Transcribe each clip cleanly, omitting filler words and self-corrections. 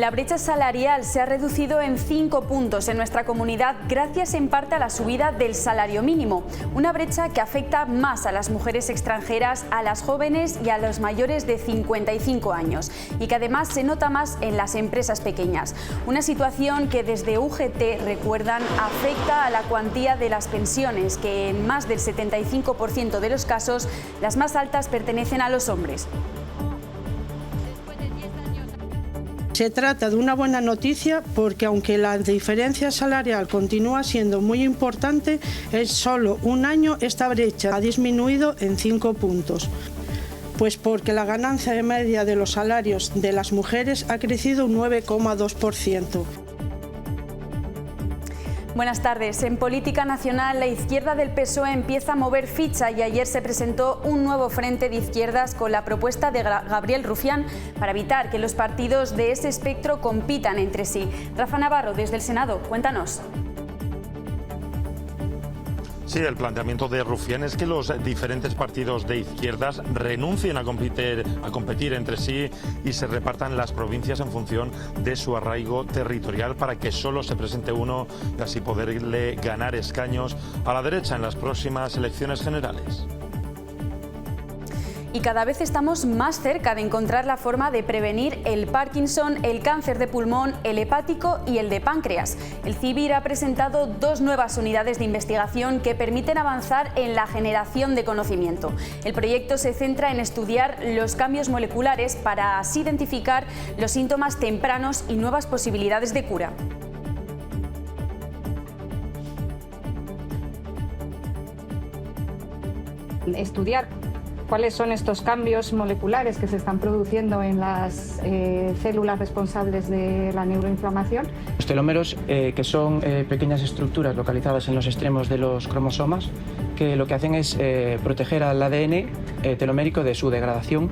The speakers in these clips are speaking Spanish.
La brecha salarial se ha reducido en 5 puntos en nuestra comunidad gracias en parte a la subida del salario mínimo. Una brecha que afecta más a las mujeres extranjeras, a las jóvenes y a los mayores de 55 años. Y que además se nota más en las empresas pequeñas. Una situación que desde UGT recuerdan afecta a la cuantía de las pensiones, que en más del 75% de los casos las más altas pertenecen a los hombres. Se trata de una buena noticia porque aunque la diferencia salarial continúa siendo muy importante, en solo un año esta brecha ha disminuido en 5 puntos. Pues porque la ganancia media de los salarios de las mujeres ha crecido un 9,2%. Buenas tardes. En política nacional, la izquierda del PSOE empieza a mover ficha y ayer se presentó un nuevo frente de izquierdas con la propuesta de Gabriel Rufián para evitar que los partidos de ese espectro compitan entre sí. Rafa Navarro, desde el Senado, cuéntanos. Sí, el planteamiento de Rufián es que los diferentes partidos de izquierdas renuncien a competir entre sí y se repartan las provincias en función de su arraigo territorial para que solo se presente uno y así poderle ganar escaños a la derecha en las próximas elecciones generales. Y cada vez estamos más cerca de encontrar la forma de prevenir el Parkinson, el cáncer de pulmón, el hepático y el de páncreas. El CIVIR ha presentado 2 nuevas unidades de investigación que permiten avanzar en la generación de conocimiento. El proyecto se centra en estudiar los cambios moleculares para así identificar los síntomas tempranos y nuevas posibilidades de cura. Estudiar cuáles son estos cambios moleculares que se están produciendo en las células responsables de la neuroinflamación. Los telómeros, que son pequeñas estructuras localizadas en los extremos de los cromosomas, que lo que hacen es proteger al ADN telomérico de su degradación.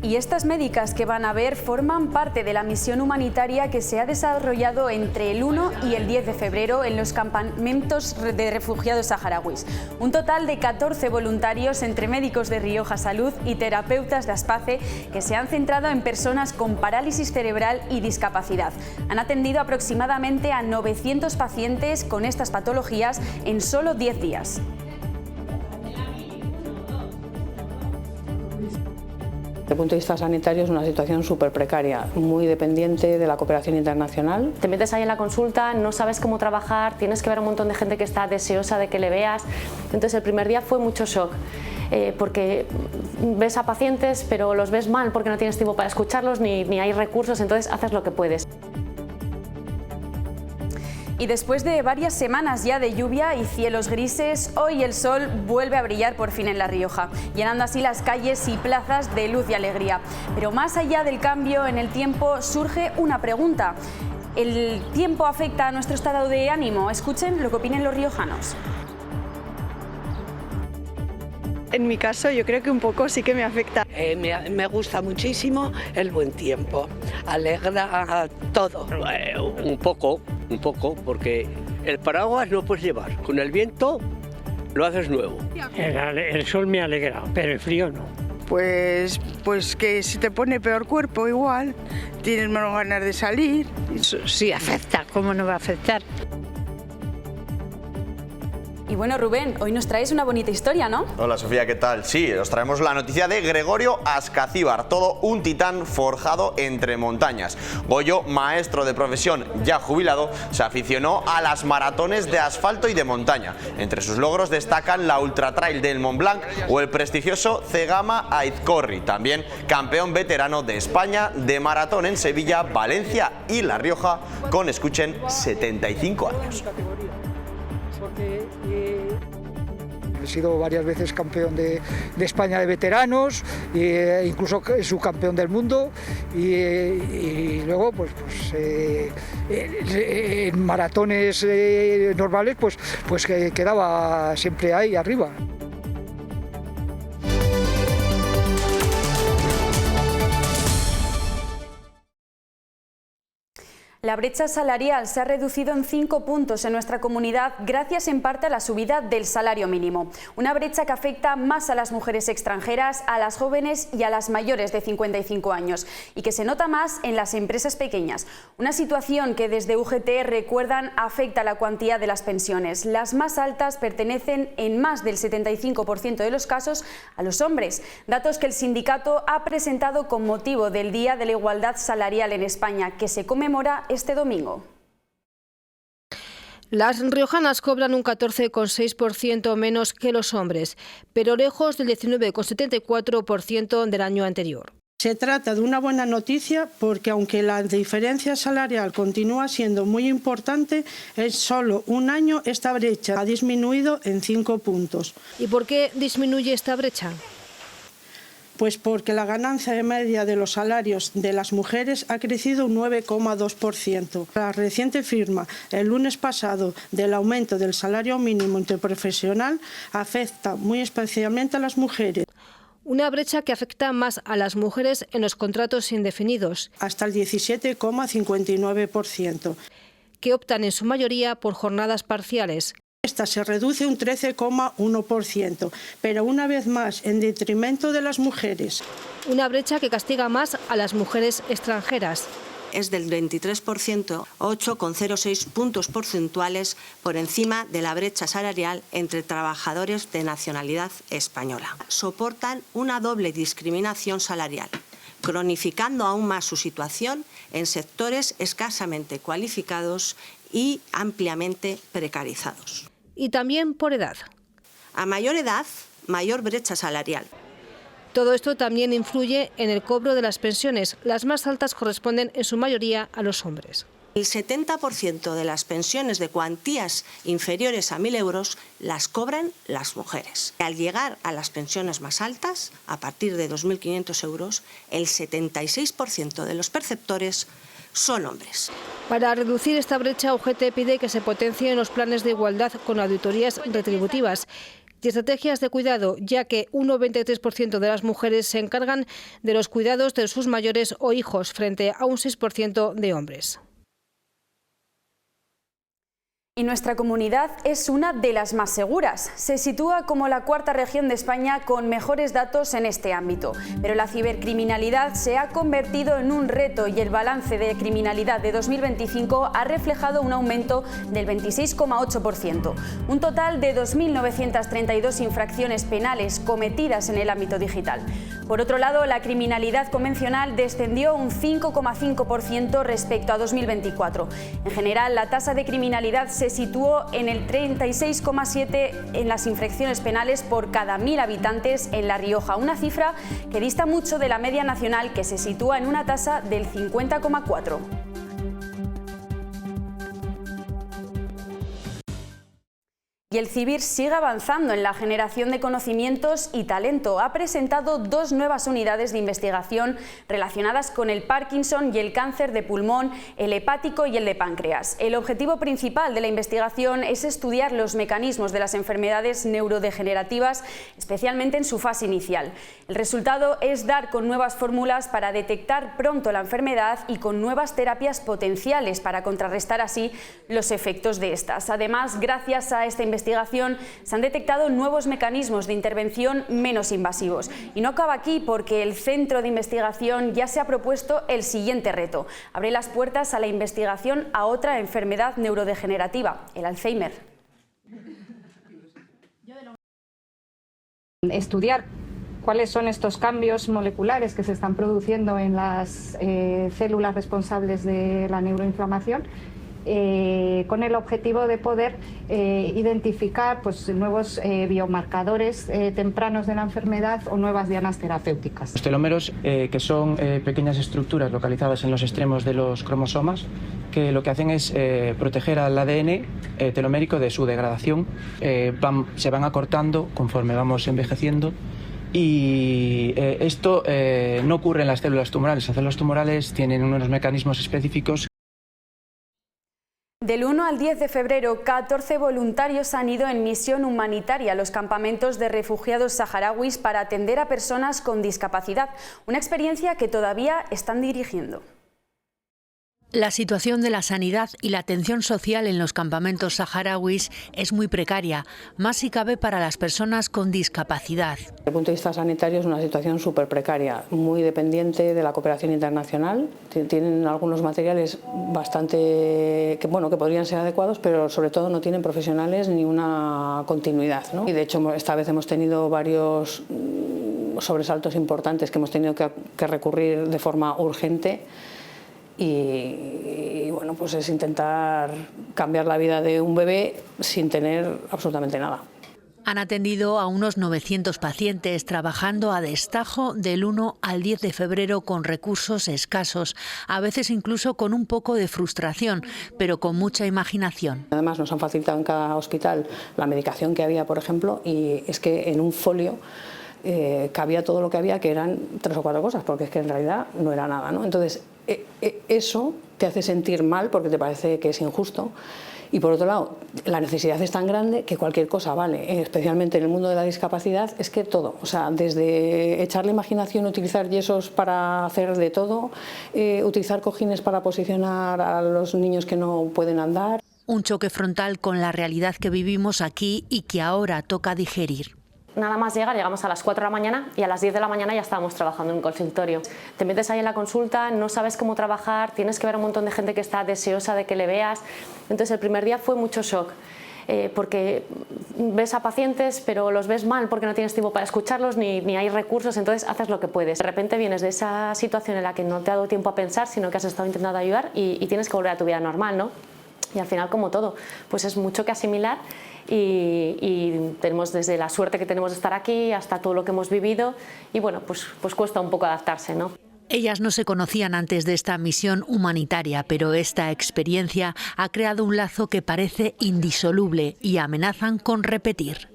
Y estas médicas que van a ver forman parte de la misión humanitaria que se ha desarrollado entre el 1 y el 10 de febrero en los campamentos de refugiados saharauis. Un total de 14 voluntarios entre médicos de Rioja Salud y terapeutas de Aspace que se han centrado en personas con parálisis cerebral y discapacidad. Han atendido aproximadamente a 900 pacientes con estas patologías en solo 10 días. Desde el punto de vista sanitario es una situación súper precaria, muy dependiente de la cooperación internacional. Te metes ahí en la consulta, no sabes cómo trabajar, tienes que ver a un montón de gente que está deseosa de que le veas. Entonces el primer día fue mucho shock, porque ves a pacientes pero los ves mal porque no tienes tiempo para escucharlos ni hay recursos, entonces haces lo que puedes. Y después de varias semanas ya de lluvia y cielos grises, hoy el sol vuelve a brillar por fin en La Rioja, llenando así las calles y plazas de luz y alegría. Pero más allá del cambio en el tiempo surge una pregunta. ¿El tiempo afecta a nuestro estado de ánimo? Escuchen lo que opinen los riojanos. En mi caso yo creo que un poco sí que me afecta. Me gusta muchísimo el buen tiempo, alegra todo. Un poco, porque el paraguas no puedes llevar, con el viento lo haces nuevo. El sol me alegra, pero el frío no. Pues que si te pone peor cuerpo igual, tienes menos ganas de salir. Sí afecta, ¿cómo no va a afectar? Y bueno, Rubén, hoy nos traes una bonita historia, ¿no? Hola Sofía, ¿qué tal? Sí, os traemos la noticia de Gregorio Ascacíbar, todo un titán forjado entre montañas. Goyo, maestro de profesión ya jubilado, se aficionó a las maratones de asfalto y de montaña. Entre sus logros destacan la Ultra Trail del Mont Blanc o el prestigioso Cegama Aizcorri, también campeón veterano de España de maratón en Sevilla, Valencia y La Rioja, con, escuchen, 75 años. He sido varias veces campeón de España de veteranos, incluso subcampeón del mundo y luego en maratones normales pues que quedaba siempre ahí arriba. La brecha salarial se ha reducido en 5 puntos en nuestra comunidad gracias en parte a la subida del salario mínimo. Una brecha que afecta más a las mujeres extranjeras, a las jóvenes y a las mayores de 55 años y que se nota más en las empresas pequeñas. Una situación que desde UGT recuerdan afecta a la cuantía de las pensiones. Las más altas pertenecen en más del 75% de los casos a los hombres. Datos que el sindicato ha presentado con motivo del Día de la Igualdad Salarial en España, que se conmemora este domingo. Las riojanas cobran un 14,6% menos que los hombres, pero lejos del 19,74% del año anterior. Se trata de una buena noticia porque aunque la diferencia salarial continúa siendo muy importante, en solo un año esta brecha ha disminuido en 5 puntos. ¿Y por qué disminuye esta brecha? Pues porque la ganancia media de los salarios de las mujeres ha crecido un 9,2%. La reciente firma el lunes pasado del aumento del salario mínimo interprofesional afecta muy especialmente a las mujeres. Una brecha que afecta más a las mujeres en los contratos indefinidos. Hasta el 17,59%. Que optan en su mayoría por jornadas parciales. Esta se reduce un 13,1%, pero una vez más en detrimento de las mujeres. Una brecha que castiga más a las mujeres extranjeras. Es del 23%, 8,06 puntos porcentuales por encima de la brecha salarial entre trabajadores de nacionalidad española. Soportan una doble discriminación salarial, cronificando aún más su situación en sectores escasamente cualificados y ampliamente precarizados. Y también por edad. A mayor edad, mayor brecha salarial. Todo esto también influye en el cobro de las pensiones. Las más altas corresponden en su mayoría a los hombres. El 70% de las pensiones de cuantías inferiores a 1.000 euros las cobran las mujeres. Al llegar a las pensiones más altas, a partir de 2.500 euros, el 76% de los perceptores son hombres. Para reducir esta brecha, UGT pide que se potencien los planes de igualdad con auditorías retributivas y estrategias de cuidado, ya que un 93% de las mujeres se encargan de los cuidados de sus mayores o hijos, frente a un 6% de hombres. Y nuestra comunidad es una de las más seguras. Se sitúa como la 4ª región de España con mejores datos en este ámbito. Pero la cibercriminalidad se ha convertido en un reto y el balance de criminalidad de 2025 ha reflejado un aumento del 26,8%. Un total de 2.932 infracciones penales cometidas en el ámbito digital. Por otro lado, la criminalidad convencional descendió un 5,5% respecto a 2024. En general, la tasa de criminalidad se situó en el 36,7 en las infracciones penales por cada 1.000 habitantes en La Rioja, una cifra que dista mucho de la media nacional, que se sitúa en una tasa del 50,4. Y el CIBIR sigue avanzando en la generación de conocimientos y talento. Ha presentado 2 nuevas unidades de investigación relacionadas con el Parkinson y el cáncer de pulmón, el hepático y el de páncreas. El objetivo principal de la investigación es estudiar los mecanismos de las enfermedades neurodegenerativas, especialmente en su fase inicial. El resultado es dar con nuevas fórmulas para detectar pronto la enfermedad y con nuevas terapias potenciales para contrarrestar así los efectos de estas. Además, gracias a esta investigación se han detectado nuevos mecanismos de intervención menos invasivos. Y no acaba aquí, porque el Centro de Investigación ya se ha propuesto el siguiente reto: abre las puertas a la investigación a otra enfermedad neurodegenerativa, el Alzheimer. Estudiar cuáles son estos cambios moleculares que se están produciendo en las células responsables de la neuroinflamación, con el objetivo de poder identificar nuevos biomarcadores tempranos de la enfermedad o nuevas dianas terapéuticas. Los telómeros, que son pequeñas estructuras localizadas en los extremos de los cromosomas, que lo que hacen es proteger al ADN telomérico de su degradación. Se van acortando conforme vamos envejeciendo. Y esto no ocurre en las células tumorales. Las células tumorales tienen unos mecanismos específicos. Del 1 al 10 de febrero, 14 voluntarios han ido en misión humanitaria a los campamentos de refugiados saharauis para atender a personas con discapacidad, una experiencia que todavía están dirigiendo. La situación de la sanidad y la atención social en los campamentos saharauis es muy precaria, más si cabe para las personas con discapacidad. Desde el punto de vista sanitario es una situación súper precaria, muy dependiente de la cooperación internacional. Tienen algunos materiales bastante que podrían ser adecuados, pero sobre todo no tienen profesionales ni una continuidad, ¿no? Y de hecho esta vez hemos tenido varios sobresaltos importantes que hemos tenido que recurrir de forma urgente. Y bueno, pues es intentar cambiar la vida de un bebé sin tener absolutamente nada. Han atendido a unos 900 pacientes trabajando a destajo del 1 al 10 de febrero con recursos escasos, a veces incluso con un poco de frustración, pero con mucha imaginación. Además nos han facilitado en cada hospital la medicación que había, por ejemplo, y es que en un folio cabía todo lo que había, que eran 3 o 4 cosas, porque es que en realidad no era nada, ¿no? Entonces eso te hace sentir mal porque te parece que es injusto. Y por otro lado, la necesidad es tan grande que cualquier cosa vale, especialmente en el mundo de la discapacidad, es que todo, o sea, desde echar la imaginación, utilizar yesos para hacer de todo, utilizar cojines para posicionar a los niños que no pueden andar. Un choque frontal con la realidad que vivimos aquí y que ahora toca digerir. Nada más llegamos a las 4 de la mañana y a las 10 de la mañana ya estábamos trabajando en un consultorio. Te metes ahí en la consulta, no sabes cómo trabajar, tienes que ver a un montón de gente que está deseosa de que le veas. Entonces el primer día fue mucho shock, porque ves a pacientes pero los ves mal porque no tienes tiempo para escucharlos ni hay recursos, entonces haces lo que puedes. De repente vienes de esa situación en la que no te ha dado tiempo a pensar, sino que has estado intentando ayudar y tienes que volver a tu vida normal, ¿no? Y al final, como todo, pues es mucho que asimilar y tenemos desde la suerte que tenemos de estar aquí hasta todo lo que hemos vivido y bueno, pues cuesta un poco adaptarse, ¿no? Ellas no se conocían antes de esta misión humanitaria, pero esta experiencia ha creado un lazo que parece indisoluble y amenazan con repetir.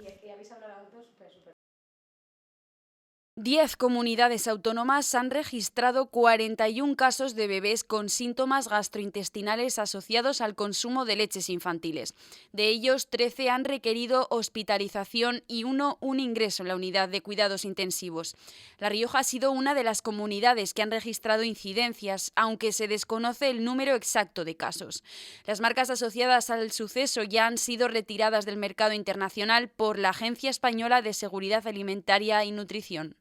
10 comunidades autónomas han registrado 41 casos de bebés con síntomas gastrointestinales asociados al consumo de leches infantiles. De ellos, 13 han requerido hospitalización y un ingreso en la unidad de cuidados intensivos. La Rioja ha sido una de las comunidades que han registrado incidencias, aunque se desconoce el número exacto de casos. Las marcas asociadas al suceso ya han sido retiradas del mercado internacional por la Agencia Española de Seguridad Alimentaria y Nutrición.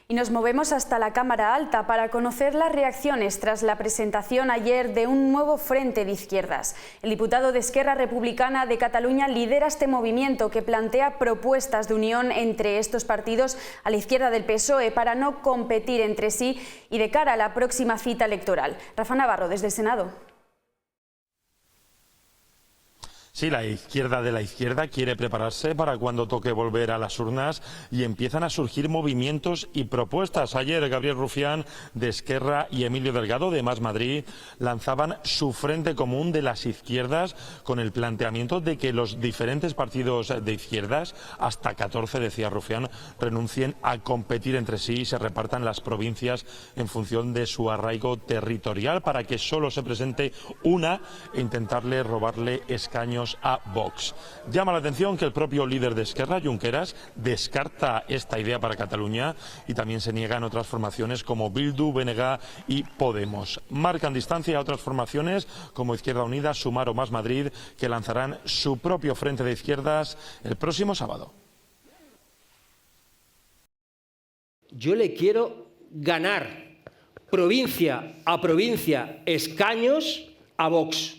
Y nos movemos hasta la Cámara Alta para conocer las reacciones tras la presentación ayer de un nuevo frente de izquierdas. El diputado de Esquerra Republicana de Cataluña lidera este movimiento que plantea propuestas de unión entre estos partidos a la izquierda del PSOE para no competir entre sí y de cara a la próxima cita electoral. Rafa Navarro, desde el Senado. Sí, la izquierda de la izquierda quiere prepararse para cuando toque volver a las urnas y empiezan a surgir movimientos y propuestas. Ayer Gabriel Rufián de Esquerra y Emilio Delgado de Más Madrid lanzaban su frente común de las izquierdas con el planteamiento de que los diferentes partidos de izquierdas, hasta 14 decía Rufián, renuncien a competir entre sí y se repartan las provincias en función de su arraigo territorial para que solo se presente una e intentarle robarle escaños a Vox. Llama la atención que el propio líder de Esquerra, Junqueras, descarta esta idea para Cataluña y también se niega en otras formaciones como Bildu, BNG y Podemos. Marcan distancia a otras formaciones como Izquierda Unida, Sumar o Más Madrid, que lanzarán su propio frente de izquierdas el próximo sábado. Yo le quiero ganar provincia a provincia escaños a Vox.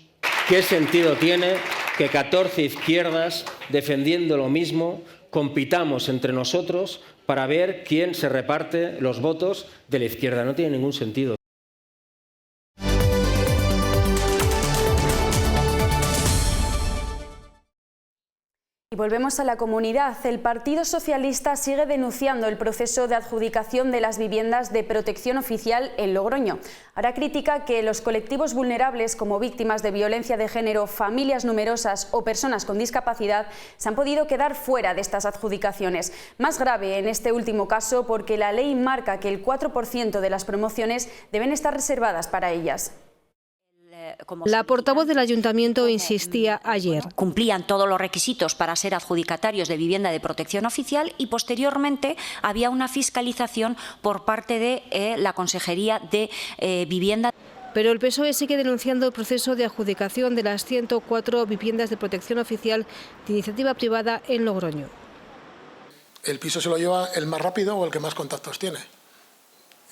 ¿Qué sentido tiene que 14 izquierdas, defendiendo lo mismo, compitamos entre nosotros para ver quién se reparte los votos de la izquierda? No tiene ningún sentido. Y volvemos a la comunidad. El Partido Socialista sigue denunciando el proceso de adjudicación de las viviendas de protección oficial en Logroño. Ahora critica que los colectivos vulnerables como víctimas de violencia de género, familias numerosas o personas con discapacidad se han podido quedar fuera de estas adjudicaciones. Más grave en este último caso porque la ley marca que el 4% de las promociones deben estar reservadas para ellas. La portavoz del Ayuntamiento insistía ayer. Cumplían todos los requisitos para ser adjudicatarios de vivienda de protección oficial y posteriormente había una fiscalización por parte de la Consejería de Vivienda. Pero el PSOE sigue denunciando el proceso de adjudicación de las 104 viviendas de protección oficial de iniciativa privada en Logroño. El piso se lo lleva el más rápido o el que más contactos tiene.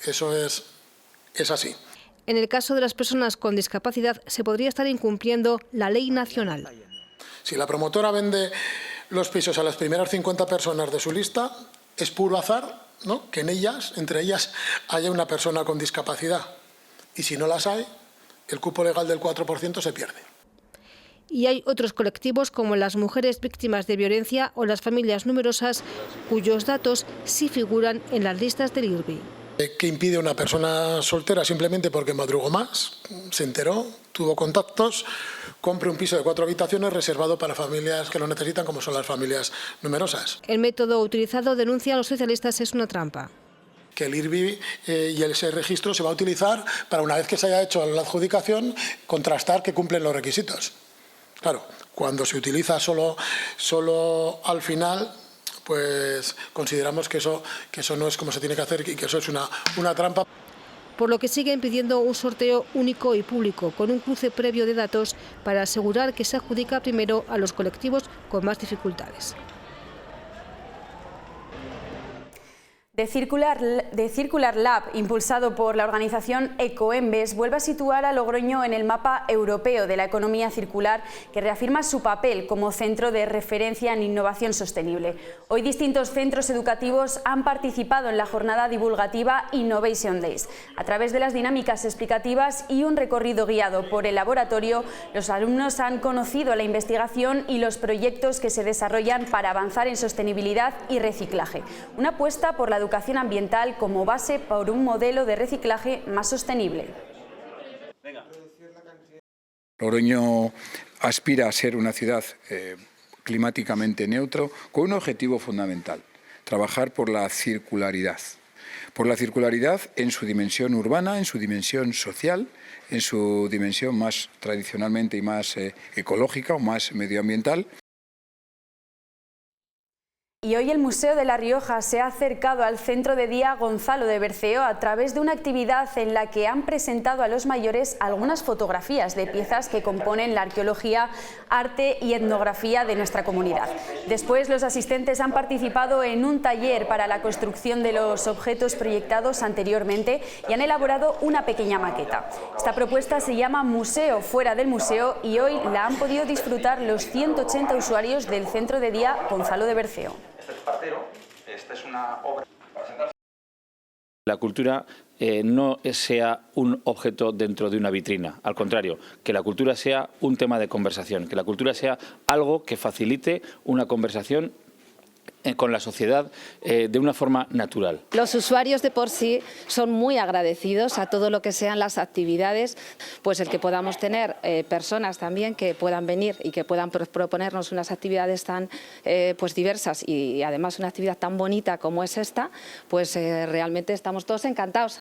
Eso es así. En el caso de las personas con discapacidad se podría estar incumpliendo la ley nacional. Si la promotora vende los pisos a las primeras 50 personas de su lista, es puro azar, ¿no?, que entre ellas haya una persona con discapacidad. Y si no las hay, el cupo legal del 4% se pierde. Y hay otros colectivos como las mujeres víctimas de violencia o las familias numerosas cuyos datos sí figuran en las listas del IRBI. ¿Qué impide una persona soltera simplemente porque madrugó más, se enteró, tuvo contactos, compre un piso de 4 habitaciones reservado para familias que lo necesitan, como son las familias numerosas? El método utilizado, denuncian los socialistas, es una trampa. Que el IRBI y ese registro se va a utilizar para, una vez que se haya hecho la adjudicación, contrastar que cumplen los requisitos. Claro, cuando se utiliza solo al final, pues consideramos que eso no es como se tiene que hacer y que eso es una trampa. Por lo que siguen pidiendo un sorteo único y público, con un cruce previo de datos para asegurar que se adjudica primero a los colectivos con más dificultades. The Circular Lab, impulsado por la organización Ecoembes, vuelve a situar a Logroño en el mapa europeo de la economía circular, que reafirma su papel como centro de referencia en innovación sostenible. Hoy distintos centros educativos han participado en la jornada divulgativa Innovation Days. A través de las dinámicas explicativas y un recorrido guiado por el laboratorio, los alumnos han conocido la investigación y los proyectos que se desarrollan para avanzar en sostenibilidad y reciclaje. Una apuesta por la educación ambiental como base por un modelo de reciclaje más sostenible. Logroño aspira a ser una ciudad climáticamente neutra con un objetivo fundamental: trabajar por la circularidad. Por la circularidad en su dimensión urbana, en su dimensión social, en su dimensión más tradicionalmente y más ecológica o más medioambiental. Y hoy el Museo de La Rioja se ha acercado al Centro de Día Gonzalo de Berceo a través de una actividad en la que han presentado a los mayores algunas fotografías de piezas que componen la arqueología, arte y etnografía de nuestra comunidad. Después, los asistentes han participado en un taller para la construcción de los objetos proyectados anteriormente y han elaborado una pequeña maqueta. Esta propuesta se llama Museo fuera del museo y hoy la han podido disfrutar los 180 usuarios del Centro de Día Gonzalo de Berceo. Esta es una obra. La cultura no sea un objeto dentro de una vitrina, al contrario, que la cultura sea un tema de conversación, que la cultura sea algo que facilite una conversación con la sociedad de una forma natural. Los usuarios de por sí son muy agradecidos a todo lo que sean las actividades, pues el que podamos tener personas también que puedan venir y que puedan proponernos unas actividades tan pues diversas y además una actividad tan bonita como es esta, pues realmente estamos todos encantados.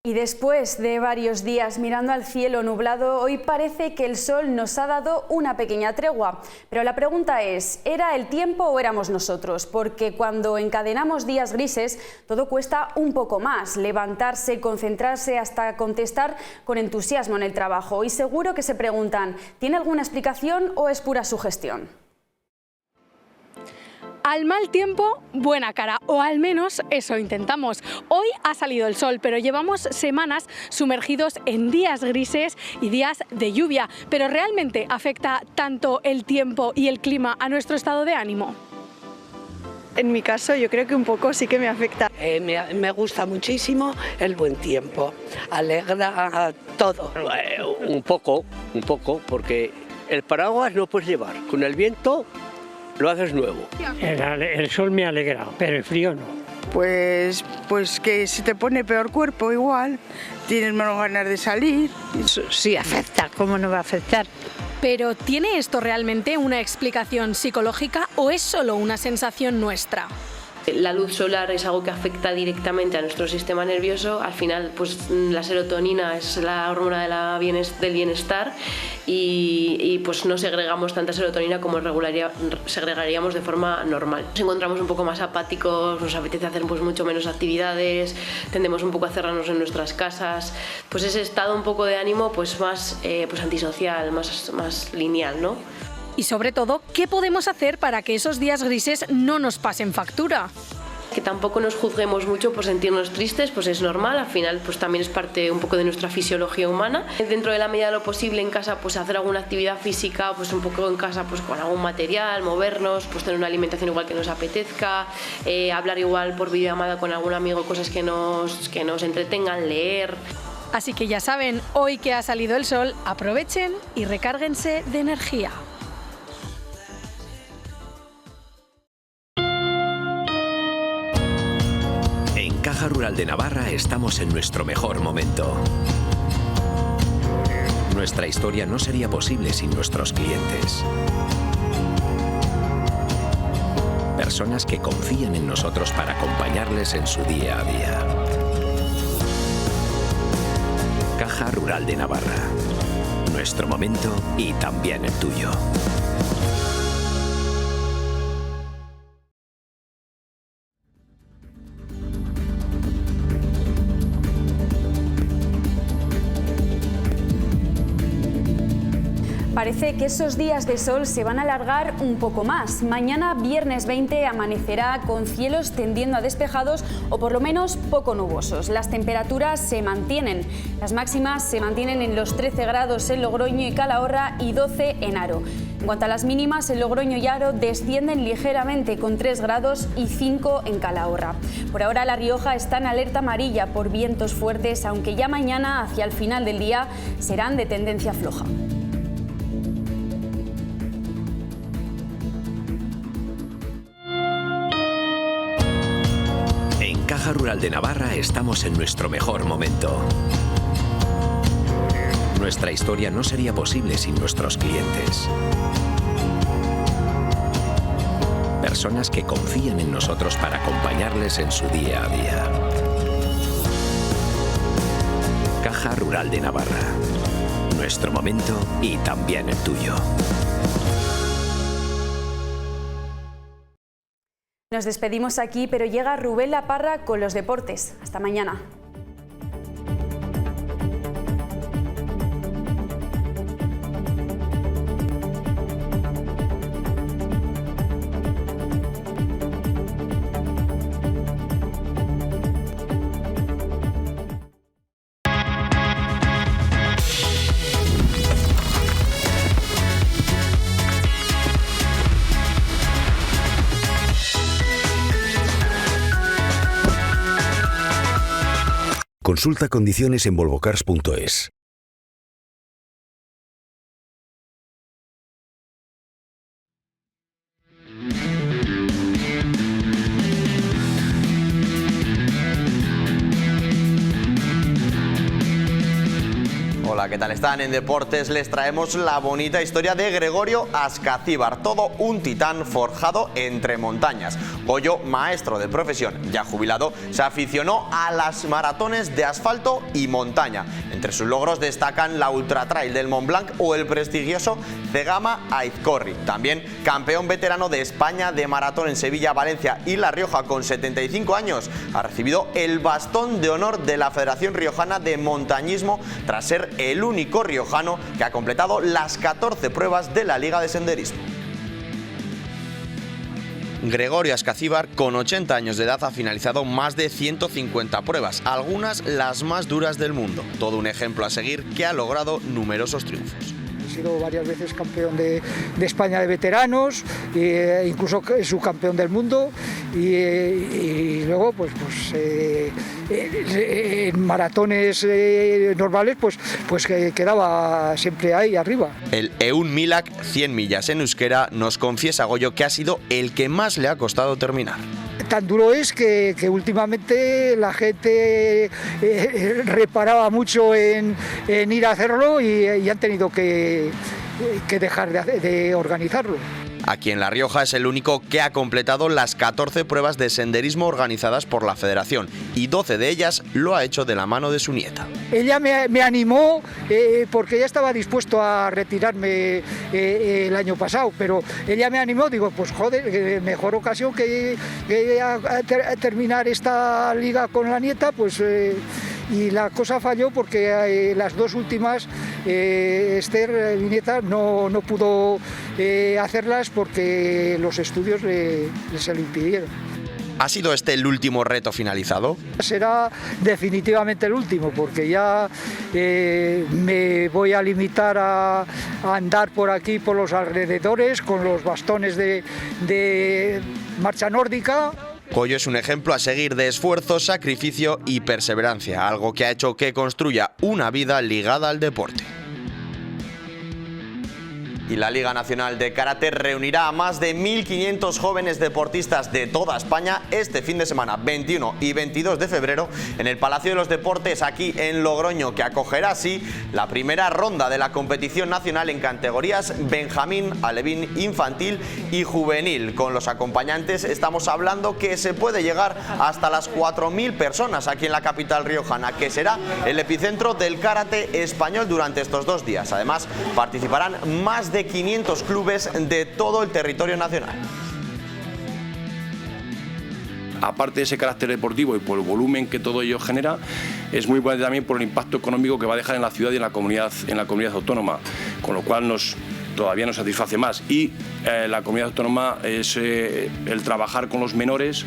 Y después de varios días mirando al cielo nublado, hoy parece que el sol nos ha dado una pequeña tregua. Pero la pregunta es, ¿era el tiempo o éramos nosotros? Porque cuando encadenamos días grises, todo cuesta un poco más. Levantarse, concentrarse, hasta contestar con entusiasmo en el trabajo. Y seguro que se preguntan, ¿tiene alguna explicación o es pura sugestión? Al mal tiempo, buena cara, o al menos eso intentamos. Hoy ha salido el sol, pero llevamos semanas sumergidos en días grises y días de lluvia. ¿Pero realmente afecta tanto el tiempo y el clima a nuestro estado de ánimo? En mi caso yo creo que un poco sí que me afecta. Me gusta muchísimo el buen tiempo, alegra todo. Un poco, porque el paraguas no puedes llevar, con el viento lo haces nuevo. El sol me ha alegrado, pero el frío no. Pues que se te pone peor cuerpo igual, tienes menos ganas de salir. Sí, afecta, ¿cómo no va a afectar? Pero ¿tiene esto realmente una explicación psicológica o es solo una sensación nuestra? La luz solar es algo que afecta directamente a nuestro sistema nervioso. Al final, pues la serotonina es la hormona del bienestar y pues no segregamos tanta serotonina como segregaríamos de forma normal. Nos encontramos un poco más apáticos, nos apetece hacer pues mucho menos actividades, tendemos un poco a cerrarnos en nuestras casas. Pues ese estado un poco de ánimo pues más pues antisocial, más lineal, ¿no? Y sobre todo, ¿qué podemos hacer para que esos días grises no nos pasen factura? Que tampoco nos juzguemos mucho por sentirnos tristes, pues es normal, al final pues también es parte un poco de nuestra fisiología humana. Dentro de la medida de lo posible en casa pues hacer alguna actividad física, pues un poco en casa pues con algún material, movernos, pues tener una alimentación igual que nos apetezca, hablar igual por videollamada con algún amigo, cosas que nos entretengan, leer. Así que ya saben, hoy que ha salido el sol, aprovechen y recárguense de energía. En Caja Rural de Navarra estamos en nuestro mejor momento. Nuestra historia no sería posible sin nuestros clientes. Personas que confían en nosotros para acompañarles en su día a día. Caja Rural de Navarra. Nuestro momento y también el tuyo. Parece que esos días de sol se van a alargar un poco más. Mañana, viernes 20, amanecerá con cielos tendiendo a despejados o por lo menos poco nubosos. Las temperaturas se mantienen. Las máximas se mantienen en los 13 grados en Logroño y Calahorra y 12 en Haro. En cuanto a las mínimas, en Logroño y Haro descienden ligeramente con 3 grados y 5 en Calahorra. Por ahora La Rioja está en alerta amarilla por vientos fuertes, aunque ya mañana, hacia el final del día, serán de tendencia floja. Caja Rural de Navarra estamos en nuestro mejor momento. Nuestra historia no sería posible sin nuestros clientes. Personas que confían en nosotros para acompañarles en su día a día. Caja Rural de Navarra. Nuestro momento y también el tuyo. Nos despedimos aquí, pero llega Rubén La Parra con los deportes. Hasta mañana. Consulta condiciones en volvocars.es. Hola, ¿qué tal están? En Deportes les traemos la bonita historia de Gregorio Ascacíbar, todo un titán forjado entre montañas. Goyo, maestro de profesión, ya jubilado, se aficionó a las maratones de asfalto y montaña. Entre sus logros destacan la Ultra Trail del Mont Blanc o el prestigioso Cegama Aizcorri. También campeón veterano de España de maratón en Sevilla, Valencia y La Rioja con 75 años. Ha recibido el bastón de honor de la Federación Riojana de Montañismo tras ser el único riojano que ha completado las 14 pruebas de la Liga de Senderismo. Gregorio Ascacíbar, con 80 años de edad, ha finalizado más de 150 pruebas, algunas las más duras del mundo. Todo un ejemplo a seguir que ha logrado numerosos triunfos. He sido varias veces campeón de España de veteranos, incluso subcampeón del mundo y luego pues en maratones normales pues quedaba siempre ahí arriba. El Ehun Milak 100 millas en euskera nos confiesa Goyo que ha sido el que más le ha costado terminar. Tan duro es que últimamente la gente reparaba mucho en ir a hacerlo y han tenido que dejar de organizarlo. Aquí en La Rioja es el único que ha completado las 14 pruebas de senderismo organizadas por la Federación y 12 de ellas lo ha hecho de la mano de su nieta. Ella me animó porque ya estaba dispuesto a retirarme el año pasado, pero ella me animó, digo, pues joder, mejor ocasión que terminar esta liga con la nieta, pues... y la cosa falló porque las dos últimas, Esther, mi nieta, no pudo hacerlas porque los estudios se lo impidieron. ¿Ha sido este el último reto finalizado? Será definitivamente el último, porque ya me voy a limitar a andar por aquí, por los alrededores, con los bastones de marcha nórdica. Coyo es un ejemplo a seguir de esfuerzo, sacrificio y perseverancia, algo que ha hecho que construya una vida ligada al deporte. Y la Liga Nacional de Karate reunirá a más de 1.500 jóvenes deportistas de toda España este fin de semana, 21 y 22 de febrero, en el Palacio de los Deportes, aquí en Logroño, que acogerá así la primera ronda de la competición nacional en categorías Benjamín, Alevín, Infantil y Juvenil. Con los acompañantes estamos hablando que se puede llegar hasta las 4.000 personas aquí en la capital riojana, que será el epicentro del karate español durante estos 2 días. Además, participarán más de 500 clubes de todo el territorio nacional. Aparte de ese carácter deportivo y por el volumen que todo ello genera, es muy importante también por el impacto económico que va a dejar en la ciudad y en la comunidad autónoma, con lo cual todavía nos satisface más. Y la comunidad autónoma es el trabajar con los menores,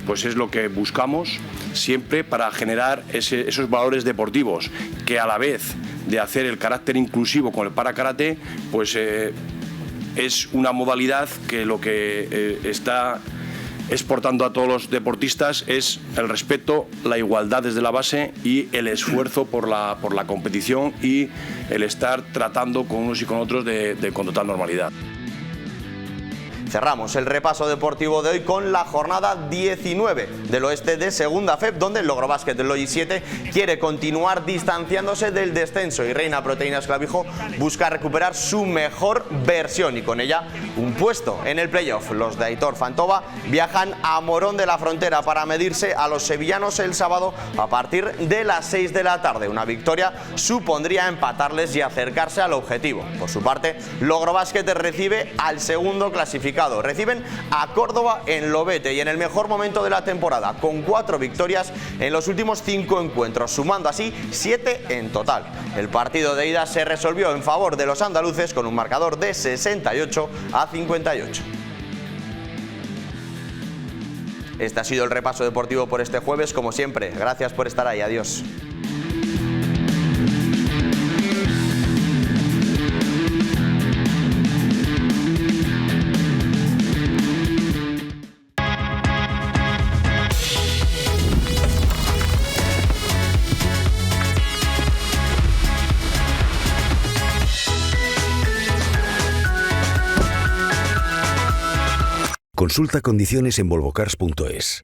pues es lo que buscamos siempre para generar esos valores deportivos, que a la vez de hacer el carácter inclusivo con el parakarate, pues es una modalidad que lo que está exportando a todos los deportistas es el respeto, la igualdad desde la base y el esfuerzo por la competición y el estar tratando con unos y con otros con total normalidad. Cerramos el repaso deportivo de hoy con la jornada 19 del oeste de Segunda FEP, donde el Logrobásquet del Logi 7 quiere continuar distanciándose del descenso y Reina Proteínas Clavijo busca recuperar su mejor versión y con ella un puesto en el playoff. Los de Aitor Fantova viajan a Morón de la Frontera para medirse a los sevillanos el sábado a partir de las 6 de la tarde. Una victoria supondría empatarles y acercarse al objetivo. Por su parte, Logrobásquet recibe al segundo clasificado. Reciben a Córdoba en Lobete y en el mejor momento de la temporada, con 4 victorias en los últimos 5 encuentros, sumando así 7 en total. El partido de ida se resolvió en favor de los andaluces con un marcador de 68-58. Este ha sido el repaso deportivo por este jueves. Como siempre, gracias por estar ahí. Adiós. Consulta condiciones en volvocars.es.